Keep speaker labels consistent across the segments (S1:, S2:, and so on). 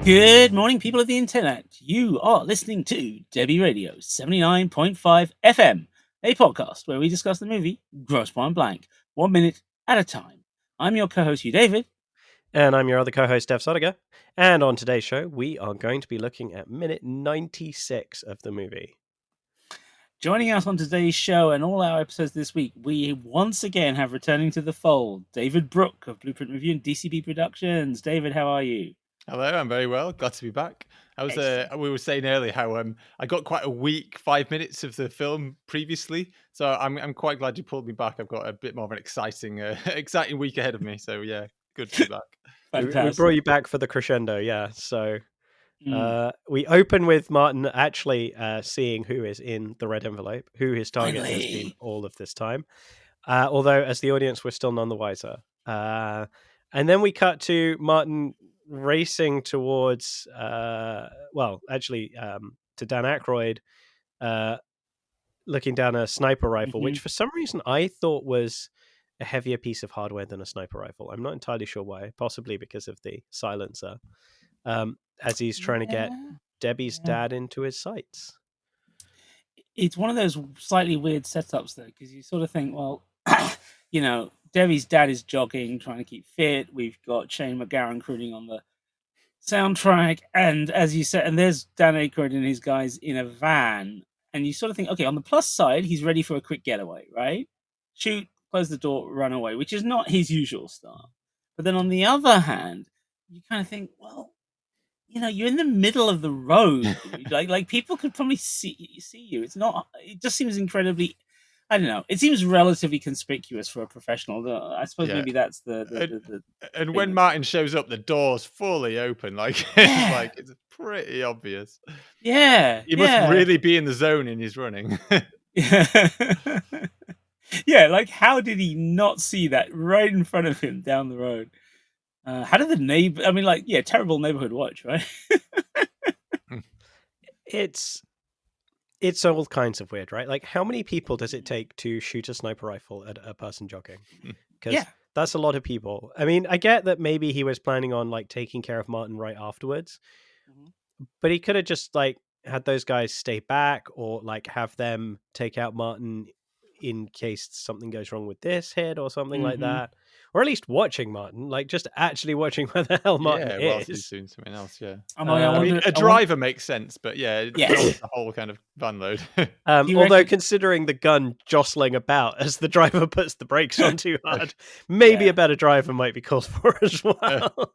S1: Good morning, people of the internet. You are listening to Debi Radio 79.5 FM, a podcast where we discuss the movie Grosse Pointe Blank, 1 minute at a time. I'm your co-host, Hugh David.
S2: And I'm your other co-host, Dev Sodiger. And on today's show, we are going to be looking at minute 96 of the movie.
S1: Joining us on today's show and all our episodes this week, we once again have returning to the fold, David Brooke of Blueprint Review and DCB Productions. David, how are you?
S3: Hello, I'm very well. Glad to be back. We were saying earlier how I got quite a weak 5 minutes of the film previously, so I'm quite glad you pulled me back. I've got a bit more of an exciting week ahead of me. So yeah, good to be back.
S2: We brought you back for the crescendo, yeah. So we open with Martin actually seeing who is in the red envelope, who his target has been all of this time. Although, as the audience, we're still none the wiser. And then we cut to Martin racing towards, to Dan Aykroyd, looking down a sniper rifle, which for some reason I thought was a heavier piece of hardware than a sniper rifle. I'm not entirely sure why, possibly because of the silencer, as he's trying to get Debbie's dad into his sights.
S1: It's one of those slightly weird setups, though, because you sort of think, well, Debbie's dad is jogging, trying to keep fit. We've got Shane McGowan crooning on the soundtrack. And as you said, and there's Dan Aykroyd and his guys in a van. And you sort of think, okay, on the plus side, he's ready for a quick getaway, right? Shoot, close the door, run away, which is not his usual style. But then on the other hand, you kind of think, well, you're in the middle of the road. like people could probably see you. It's not. It just seems incredibly. I don't know. It seems relatively conspicuous for a professional. I suppose maybe that's the
S3: and when Martin shows up, the door's fully open. It's pretty obvious.
S1: Yeah,
S3: he must really be in the zone in his running.
S1: Yeah, like how did he not see that right in front of him down the road? How did the neighbor? I mean, terrible neighborhood watch, right?
S2: It's all kinds of weird, right? Like, how many people does it take to shoot a sniper rifle at a person jogging? Because that's a lot of people. I mean, I get that maybe he was planning on taking care of Martin right afterwards, but he could have just had those guys stay back or have them take out Martin in case something goes wrong with this hit or something like that. Or at least watching Martin, just actually watching where the hell Martin is.
S3: Whilst he's doing something else,
S1: a
S3: driver makes sense, but the whole kind of van load.
S2: Although considering the gun jostling about as the driver puts the brakes on too hard, maybe a better driver might be called for as well.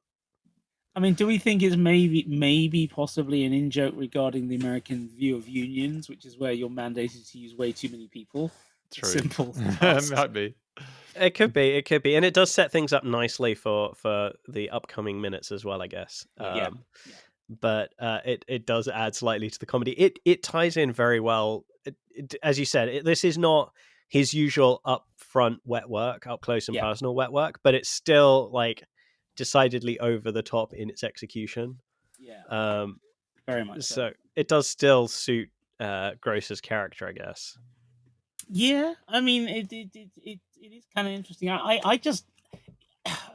S1: I mean, do we think it's maybe possibly an in-joke regarding the American view of unions, which is where you're mandated to use way too many people?
S3: True.
S1: Simple.
S3: Might be.
S2: It could be, and it does set things up nicely for the upcoming minutes as well, I guess. But it does add slightly to the comedy. It ties in very well. As you said, this is not his usual upfront wet work, up close and personal wet work, but it's still decidedly over the top in its execution.
S1: Yeah, very much.
S2: So it does still suit Grocer's character, I guess.
S1: Yeah, I mean, it is kind of interesting. I just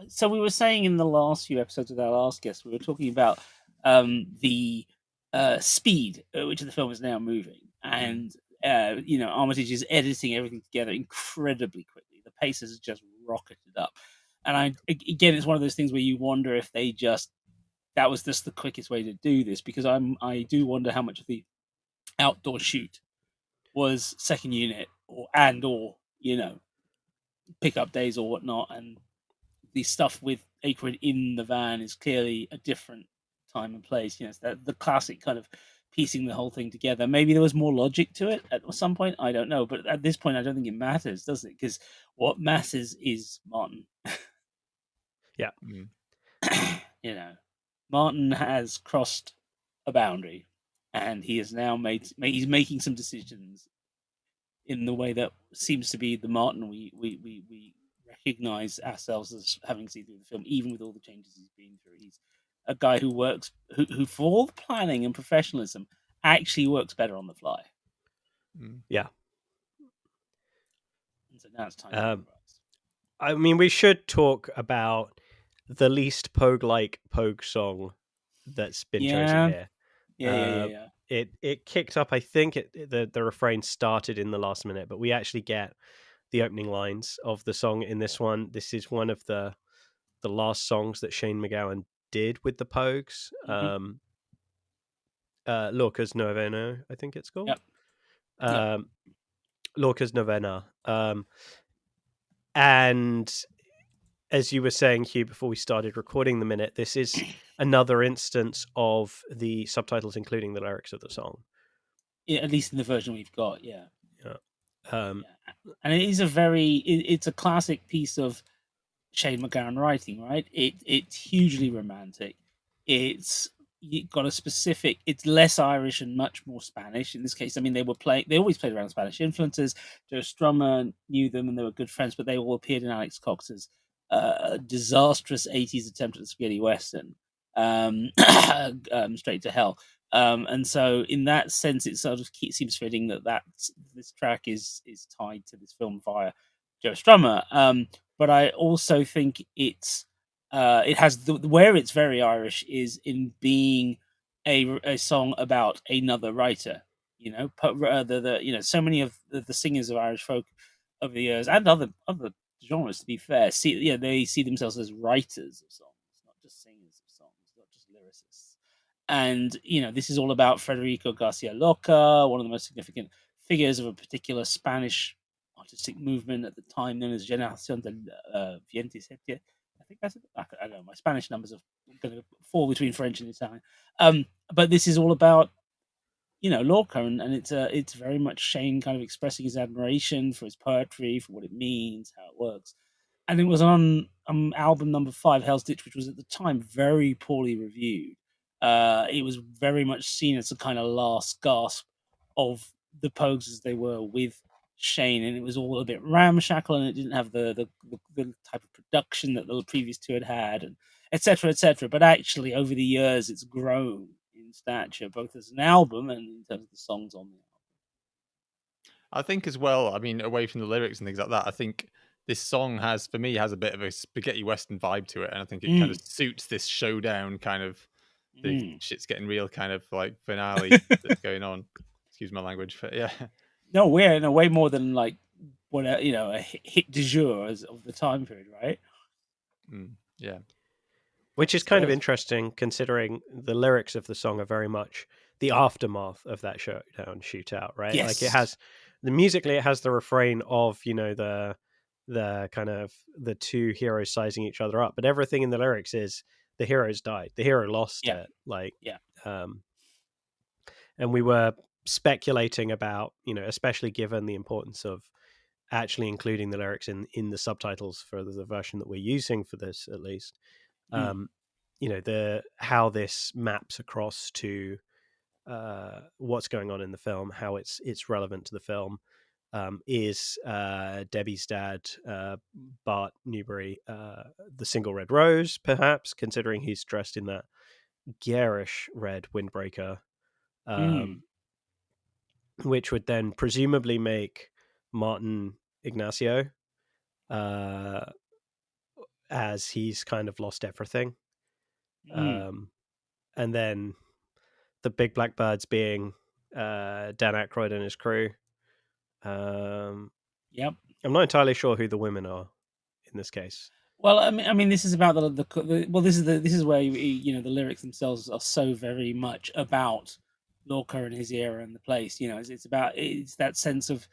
S1: so we were saying in the last few episodes with our last guest, we were talking about the speed at which the film is now moving, and Armitage is editing everything together incredibly quickly. The pace has just rocketed up, and again, it's one of those things where you wonder if that was just the quickest way to do this, because I do wonder how much of the outdoor shoot was second unit or pickup days or whatnot, and the stuff with Aykroyd in the van is clearly a different time and place. It's the classic kind of piecing the whole thing together. Maybe there was more logic to it at some point, I don't know, but at this point I don't think it matters, does it? Because what matters is Martin.
S2: Yeah.
S1: Martin has crossed a boundary, and he has now he's making some decisions in the way that seems to be the Martin we recognize ourselves as having seen through the film, even with all the changes he's been through. He's a guy who works, who for all the planning and professionalism, actually works better on the fly.
S2: Yeah.
S1: And so now it's time.
S2: I mean, we should talk about the least Pogue-like Pogue song that's been chosen here.
S1: Yeah.
S2: It kicked up. I think the refrain started in the last minute, but we actually get the opening lines of the song in this one. This is one of the last songs that Shane MacGowan did with the Pogues. Lorca's Novena, I think it's called.
S1: Yep.
S2: Lorca's Novena. And as you were saying, Hugh, before we started recording the minute, this is another instance of the subtitles including the lyrics of the song.
S1: Yeah, at least in the version we've got, yeah.
S2: And
S1: it is it's a classic piece of Shane MacGowan writing, right? It's hugely romantic. It's got a specific. It's less Irish and much more Spanish. In this case, I mean, they always played around Spanish influences. Joe Strummer knew them, and they were good friends. But they all appeared in Alex Cox's disastrous '80s attempt at a spaghetti western, Straight to Hell. And so, in that sense, it sort of seems fitting that this track is tied to this film via Joe Strummer. But I also think it has where it's very Irish is in being a song about another writer. You know, so many of the singers of Irish folk over the years and other genres, to be fair, they see themselves as writers of songs, not just singers of songs, not just lyricists. And this is all about Federico Garcia Lorca, one of the most significant figures of a particular Spanish artistic movement at the time known as Generación del 27. I think that's it. I don't know. My Spanish numbers are going to fall between French and Italian. But this is all about Lorca, and it's very much Shane kind of expressing his admiration for his poetry, for what it means, how it works. And it was on album number 5, Hell's Ditch, which was at the time very poorly reviewed. It was very much seen as a kind of last gasp of the Pogues as they were with Shane, and it was all a bit ramshackle, and it didn't have the type of production that the previous two had, and etc. etc. But actually, over the years, it's grown in stature, both as an album and in terms of the songs on the album.
S3: I think as well, I mean, away from the lyrics and things like that, I think this song has a bit of a spaghetti western vibe to it, and I think it kind of suits this showdown kind of the shit's getting real kind of like finale that's going on. Excuse my language, but yeah.
S1: No, we're in a way more than like what a hit du jour of the time period, right?
S3: Yeah.
S2: Which is kind of interesting, considering the lyrics of the song are very much the aftermath of that showdown shootout, right?
S1: Yes.
S2: Like it has musically, it has the refrain of the kind of the two heroes sizing each other up, but everything in the lyrics is the heroes died, the hero lost it, like and we were speculating about especially given the importance of actually including the lyrics in the subtitles for the version that we're using for this, at least. How this maps across to what's going on in the film, how it's relevant to the film, is Debbie's dad, Bart Newbury, the single red rose, perhaps, considering he's dressed in that garish red windbreaker, which would then presumably make Martin Ignacio, as he's kind of lost everything. And then the big black birds being Dan Aykroyd and his crew.
S1: Yep.
S2: I'm not entirely sure who the women are in this case.
S1: Well, I mean, this is about this is where the lyrics themselves are so very much about Lorca and his era and the place. It's that sense of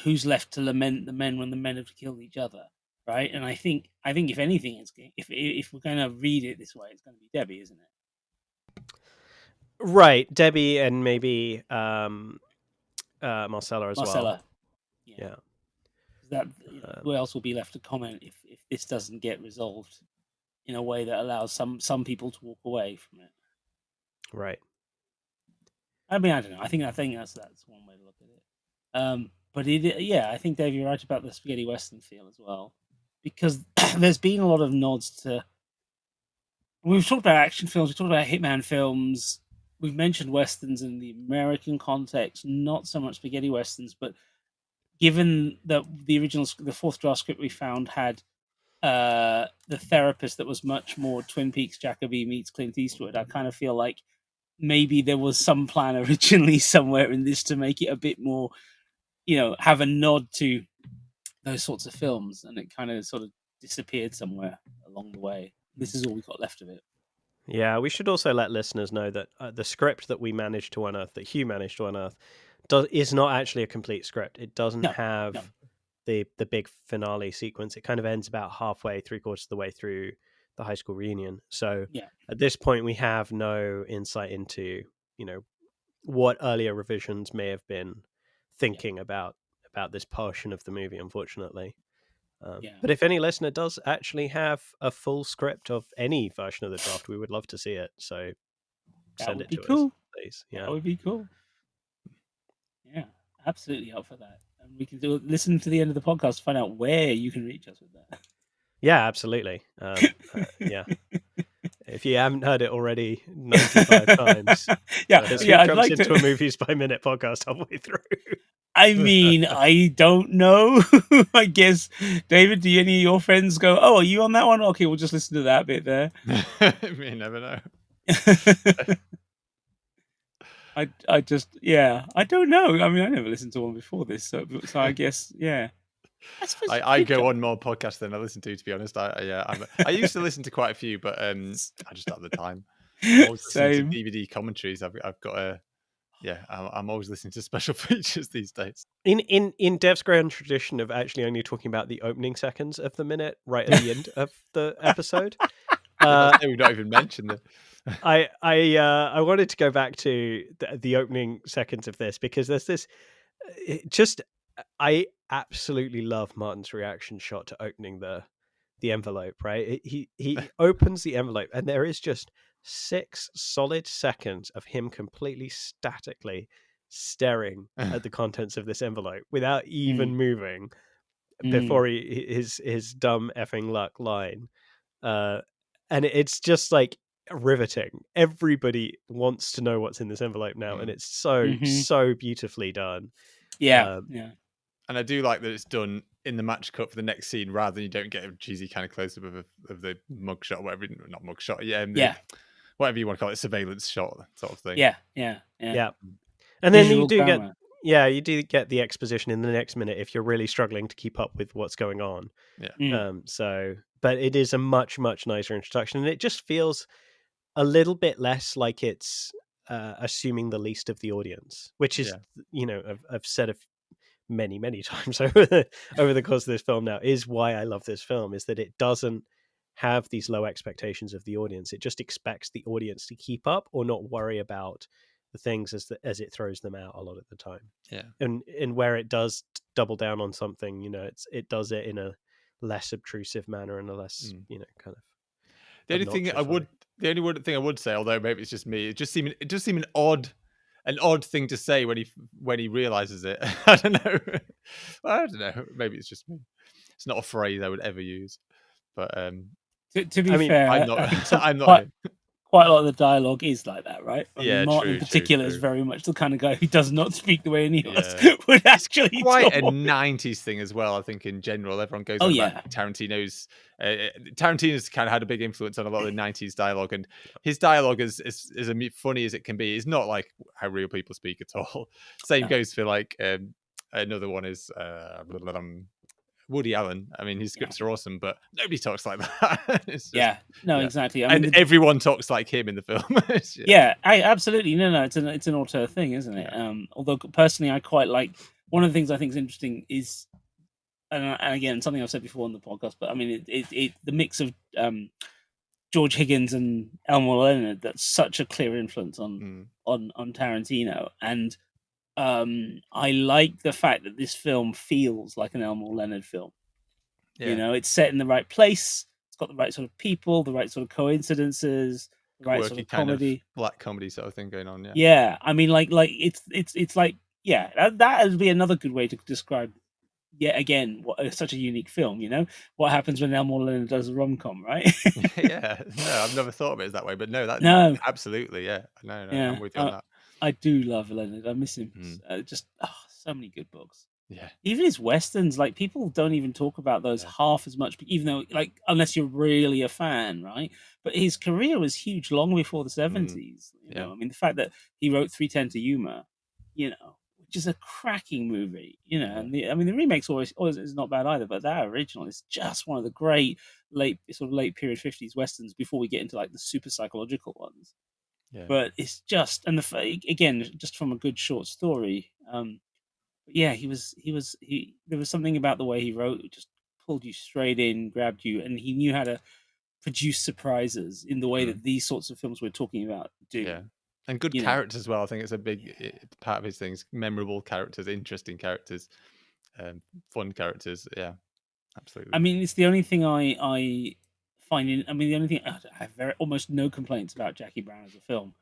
S1: who's left to lament the men when the men have killed each other, right? And I think if anything, if we're going to read it this way, it's going to be Debbie, isn't it?
S2: Right, Debbie, and maybe Marcella as well. Yeah.
S1: That who else will be left to comment if this doesn't get resolved in a way that allows some people to walk away from it?
S2: Right.
S1: I mean, I don't know. I think that's one way to look at it. But I think Dave, you're right about the spaghetti western feel as well, because there's been a lot of nods to. We've talked about action films. We've talked about hitman films. We've mentioned westerns in the American context, not so much spaghetti westerns, but given that the fourth draft script we found had the therapist that was much more Twin Peaks Jacoby meets Clint Eastwood. I kind of feel like maybe there was some plan originally somewhere in this to make it a bit more, have a nod to those sorts of films, and it kind of sort of disappeared somewhere along the way. This is all we got left of it.
S2: Yeah, we should also let listeners know that the script that we managed to unearth, that Hugh managed to unearth, is not actually a complete script. It doesn't have the big finale sequence. It kind of ends about halfway, 3/4 of the way through the high school reunion. So at this point, we have no insight into, what earlier revisions may have been thinking about this portion of the movie, unfortunately. But if any listener does actually have a full script of any version of the draft, we would love to see it. So send it to us, please. Yeah,
S1: that would be cool. Yeah, absolutely up for that. And we can listen to the end of the podcast to find out where you can reach us with that.
S2: Yeah, absolutely. Yeah. If you haven't heard it already 95 times, this comes into a Movies by Minute podcast halfway through.
S1: I mean, I don't know. I guess, David, do any of your friends go, "Oh, are you on that one? Okay, we'll just listen to that bit there."
S3: You never know.
S1: I just, I don't know. I mean, I never listened to one before this, so I guess,
S3: I go on more podcasts than I listen to be honest. I used to listen to quite a few, but I just don't have the time. I'm always listening to DVD commentaries. I've got a I'm always listening to special features these days.
S2: In Dev's grand tradition of actually only talking about the opening seconds of the minute right at the end of the episode.
S3: We've not even mentioned them.
S2: I wanted to go back to the opening seconds of this because there's this I absolutely love Martin's reaction shot to opening the envelope, right? He opens the envelope and there is just 6 solid seconds of him completely statically staring at the contents of this envelope without even moving before his dumb effing luck line. And it's just like riveting. Everybody wants to know what's in this envelope now, and it's so beautifully done.
S1: Yeah.
S3: And I do like that it's done in the match cut for the next scene rather than you don't get a cheesy kind of close up of the mugshot, whatever, not mugshot, whatever you want to call it, surveillance shot sort of thing.
S2: Yeah. And then you do get the exposition in the next minute if you're really struggling to keep up with what's going on. But it is a much, much nicer introduction, and it just feels a little bit less like it's assuming the least of the audience, which is, I've said many, many times over the course of this film now, is why I love this film, is that it doesn't have these low expectations of the audience. It just expects the audience to keep up or not worry about the things as it throws them out a lot of the time. And where it does double down on something, it does it in a less obtrusive manner and a less kind of
S3: the only thing I would say, although maybe it's just me, it just seemed an odd thing to say when he realizes it. I don't know. Maybe it's just me. It's not a phrase I would ever use. But
S1: to be fair,
S3: I'm not him.
S1: Quite a lot of the dialogue is like that, right? Martin
S3: true,
S1: in particular is very much the kind of guy who does not speak the way any of us would
S3: it's
S1: actually
S3: quite
S1: talk.
S3: a 90s thing as well, I think, in general. Everyone goes on about Tarantino's. Tarantino's kind of had a big influence on a lot of the 90s dialogue, and his dialogue is as funny as it can be. It's not like how real people speak at all. Same goes for like another one is Woody Allen. I mean, his scripts are awesome, but nobody talks like that.
S1: Exactly.
S3: I mean, everyone talks like him in the film.
S1: Absolutely. No, it's an auteur thing, isn't it? Although personally, I quite like, one of the things I think is interesting is, and again, something I've said before on the podcast, but I mean, the mix of George Higgins and Elmore Leonard, that's such a clear influence on Tarantino, and I like the fact that this film feels like an Elmore Leonard film. It's set in the right place. It's got the right sort of people, the right sort of coincidences, the right sort of comedy,
S3: black comedy sort of thing going on.
S1: I mean, like it's like that would be another good way to describe yet again what such a unique film. What happens when Elmore Leonard does a rom-com, right?
S3: I've never thought of it as that way, but no, absolutely, I'm with you on that.
S1: I do love Leonard. I miss him. Just so many good books.
S3: Yeah.
S1: Even his westerns, like people don't even talk about those half as much, even though, like, unless you're really a fan, right? But his career was huge long before the 70s. You know, I mean, the fact that he wrote 310 to Yuma, you know, which is a cracking movie, you know, and the remake's always is not bad either, but that original is just one of the great late period 50s westerns before we get into like the super psychological ones.
S3: Yeah.
S1: But it's just, and again, just from a good short story. Yeah, there was something about the way he wrote it just pulled you straight in, grabbed you, and he knew how to produce surprises in the way that these sorts of films we're talking about do.
S3: Yeah. And good characters as well. I think it's a big part of his things. Memorable characters, interesting characters, fun characters. Yeah, absolutely.
S1: I mean, it's the only thing I find in. I mean, the only thing I have almost no complaints about Jackie Brown as a film.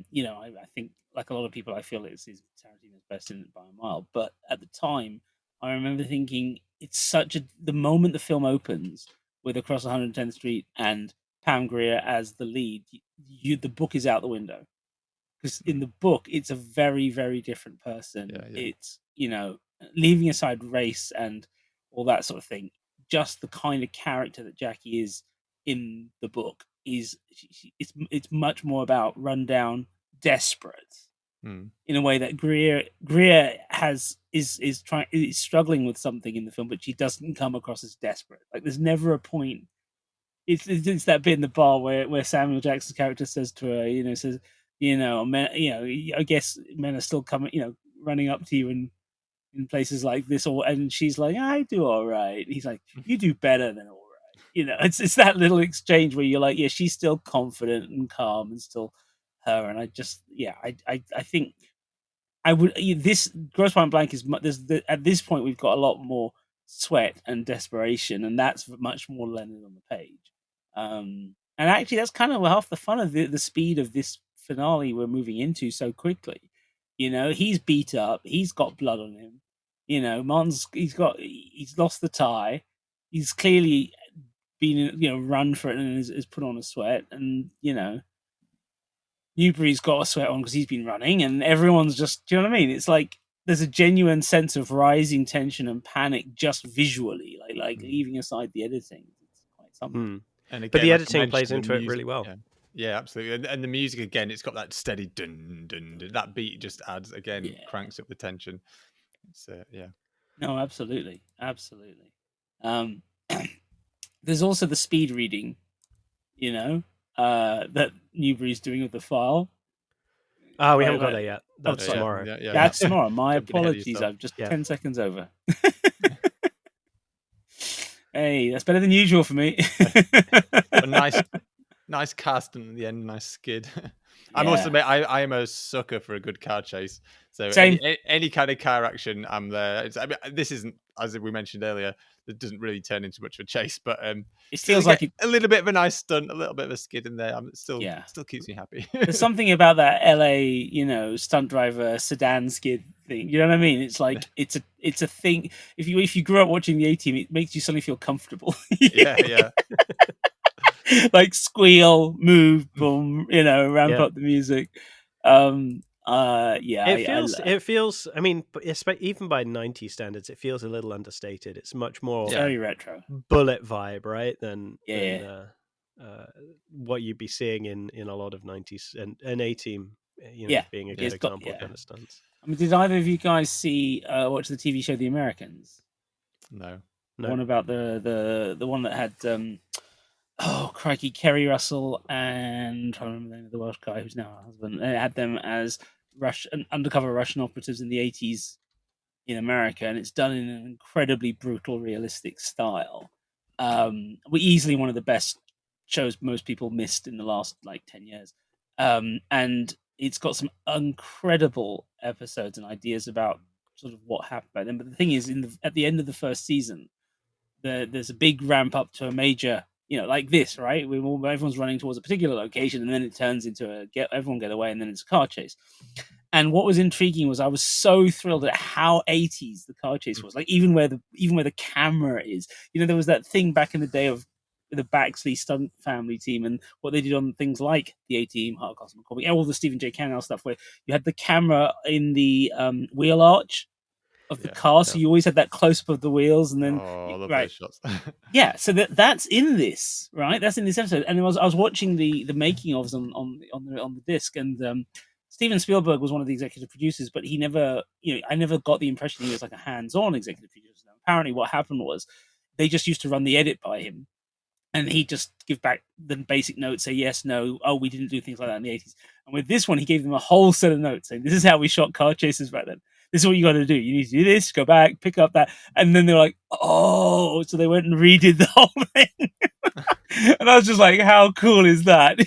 S1: You know, I think like a lot of people, I feel it's Tarantino's best in it by a mile. But at the time, I remember thinking it's the moment the film opens with Across 110th Street and Pam Grier as the lead, the book is out the window, because in the book it's a very, very different person. It's, you know, leaving aside race and all that sort of thing, just the kind of character that Jackie is in the book is it's much more about rundown, desperate, in a way that Greer is struggling with something in the film, but she doesn't come across as desperate. Like there's never a point. It's that bit in the bar where Samuel Jackson's character says to her, you know, I guess men are still coming, you know, running up to you in places like this, and she's like, I do all right. And he's like, you do better than all right. You know, it's that little exchange where you're like, yeah, she's still confident and calm and still her. And I just, I think I would, this Grosse Pointe Blank is at this point we've got a lot more sweat and desperation, and that's much more Leonard on the page. And actually, that's kind of half the fun of the speed of this finale we're moving into so quickly. You know, he's beat up, he's got blood on him. You know, he's lost the tie. He's clearly been, you know, run for it and has put on a sweat, and you know, Newbury's got a sweat on because he's been running, and everyone's just, do you know what I mean? It's like there's a genuine sense of rising tension and panic just visually, like leaving aside the editing. It's quite something.
S3: And again,
S2: but the
S3: like
S2: editing plays into it really well.
S3: Yeah, absolutely. And the music again, it's got that steady dun dun dun. That beat just adds again, cranks up the tension. It's
S1: No, absolutely. There's also the speed reading, you know, that Newbury's doing with the file.
S2: Oh, we haven't got there yet. That's tomorrow.
S1: That's tomorrow. My apologies. I'm just 10 seconds over. Hey, that's better than usual for me.
S3: A nice cast and at the end, nice skid. I must admit, I am a sucker for a good car chase. So any kind of car action, I'm there. This isn't, as we mentioned earlier, it doesn't really turn into much of a chase, but
S1: it feels like
S3: a little bit of a nice stunt, a little bit of a skid in there. Still keeps me happy.
S1: There's something about that LA, you know, stunt driver sedan skid thing. You know what I mean? It's like it's a thing. If you grew up watching the A-Team, it makes you suddenly feel comfortable.
S3: Yeah.
S1: Like squeal, move, boom, you know, ramp up the music.
S2: It feels. I mean, even by 90 standards, it feels a little understated. It's much more
S1: very retro,
S2: bullet vibe, right? Than what you'd be seeing in a lot of 90s and an A-Team, you know, being a good example of kind of stunts.
S1: I mean, did either of you guys watch the TV show The Americans?
S3: No.
S1: The one about the one that had oh crikey, Kerry Russell and I'm trying to remember the name of the Welsh guy who's now her husband. They had them as undercover Russian operatives in the 80s in America, and it's done in an incredibly brutal, realistic style. Easily one of the best shows most people missed in the last like 10 years. And it's got some incredible episodes and ideas about sort of what happened by then. But the thing is, at the end of the first season, there's a big ramp up to a major, you know, like this, right? Everyone's running towards a particular location, and then it turns into everyone get away, and then it's a car chase. And what was intriguing was I was so thrilled at how 80s the car chase was. Like even where the camera is. You know, there was that thing back in the day of the Baxley stunt family team and what they did on things like the A-Team, Holocaust, McCormick, all the Stephen J. Cannell stuff, where you had the camera in the wheel arch. of the car, so you always had that close up of the wheels, and then
S3: I love
S1: right.
S3: those shots.
S1: Yeah, so that's in this, right? That's in this episode, and I was watching the making ofs on the disc, and Steven Spielberg was one of the executive producers, but he never, I never got the impression he was like a hands-on executive producer. Apparently, what happened was they just used to run the edit by him, and he'd just give back the basic notes, say yes, no, oh, we didn't do things like that in the 80s. And with this one, he gave them a whole set of notes saying, this is how we shot car chases back then. This is what you got to do. You need to do this, go back, pick up that. And then they're like, oh, so they went and redid the whole thing. And I was just like, how cool is that?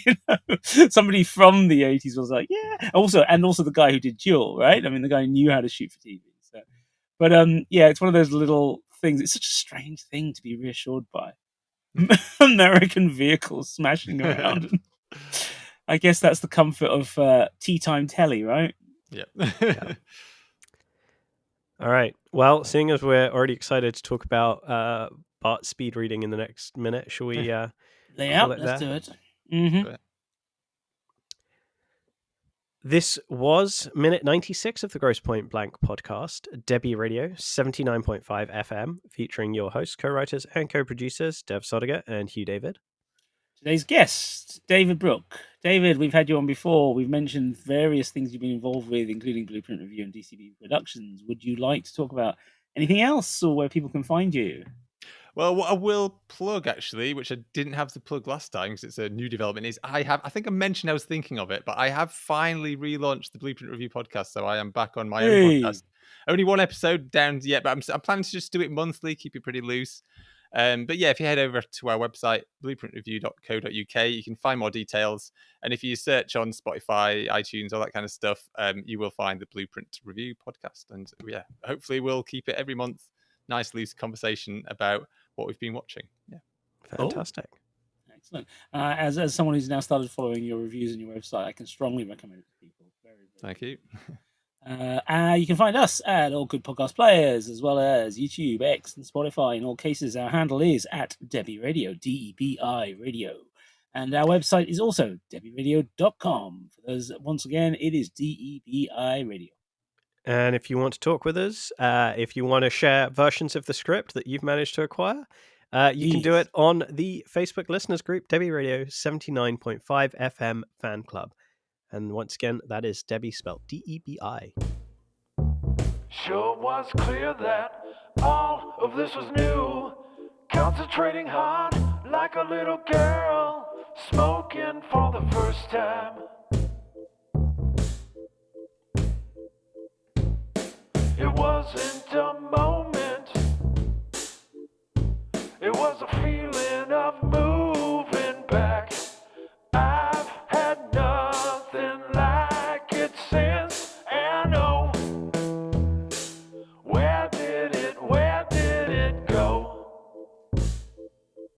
S1: Somebody from the 80s was like, yeah. Also the guy who did Duel, right? I mean, the guy who knew how to shoot for TV. So, but yeah, it's one of those little things. It's such a strange thing to be reassured by. American vehicles smashing around. I guess that's the comfort of tea time telly, right?
S3: Yeah.
S2: All right. Well, seeing as we're already excited to talk about Bart speed reading in the next minute, shall we
S1: lay out? Let's do it. Mm-hmm.
S2: This was minute 96 of the Grosse Pointe Blank podcast, Debi Radio 79.5 FM, featuring your hosts, co-writers, and co-producers, Dev Sodiger and Hugh David.
S1: Today's guest, David Brooke. David, we've had you on before. We've mentioned various things you've been involved with, including Blueprint Review and DCB Productions. Would you like to talk about anything else, or where people can find you?
S3: Well, what I will plug, actually, which I didn't have to plug last time because it's a new development, is I think I mentioned I was thinking of it, but I have finally relaunched the Blueprint Review podcast, so I am back on my own podcast. Only one episode down yet, but I'm planning to just do it monthly, keep it pretty loose. But yeah, if you head over to our website, blueprintreview.co.uk, you can find more details. And if you search on Spotify, iTunes, all that kind of stuff, you will find the Blueprint Review podcast. And yeah, hopefully we'll keep it every month. Nice, loose conversation about what we've been watching. Yeah,
S2: fantastic.
S1: Oh. Excellent. As someone who's now started following your reviews on your website, I can strongly recommend it to people. Very, very
S3: Thank you.
S1: You can find us at all good podcast players, as well as YouTube, X, and Spotify. In all cases, our handle is at Debi Radio, DEBI Radio. And our website is also debiradio.com. For those, once again, it is DEBI Radio.
S2: And if you want to talk with us, if you want to share versions of the script that you've managed to acquire, you can do it on the Facebook listeners group, Debi Radio 79.5 FM Fan Club. And once again, that is Debi, spelled D-E-B-I.
S4: Sure was clear that all of this was new. Concentrating hard like a little girl, smoking for the first time. It wasn't a moment, it was a feeling.